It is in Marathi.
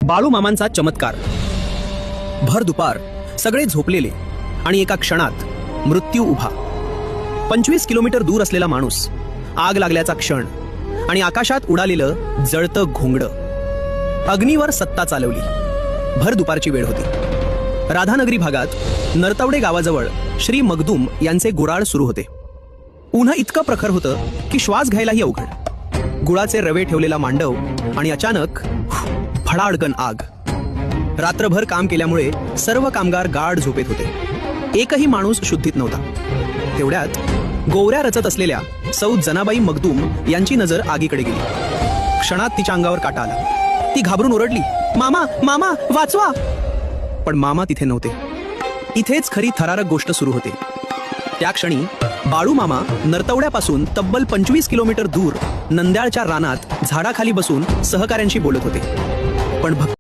बाळू मामांचा चमत्कार. भर दुपार सगळे झोपलेले आणि एका क्षणात मृत्यू उभा. 25 किलोमीटर दूर असलेला माणूस, आग लागल्याचा क्षण आणि आकाशात उडालेलं जळतं घोंगडं. अग्नीवर सत्ता चालवली. भर दुपारची वेळ होती. राधानगरी भागात नरतवडे गावाजवळ श्री मगदूम यांचे गुराळ सुरू होते. ऊन इतकं प्रखर होतं की श्वास घ्यायलाही अवघड. गुळाचे रवे ठेवलेला मांडव आणि अचानक फडाडकन आग. रात्रभर काम केल्यामुळे सर्व कामगार गाढ झोपेत होते. एकही माणूस शुद्धीत नव्हता. तेवढ्यात गोवऱ्या रचत असलेल्या सौ जनाबाई मगदूम यांची नजर आगीकडे गेली. क्षणात तिच्या अंगावर काटा आला. ती घाबरून ओरडली, मामा मामा वाचवा. पण मामा तिथे नव्हते. इथेच खरी थरारक गोष्ट सुरू होते. त्या क्षणी बाळू मामा नरतवड्यापासून तब्बल 25 किलोमीटर दूर नंद्याळच्या रानात झाडाखाली बसून सहकाऱ्यांशी बोलत होते. पण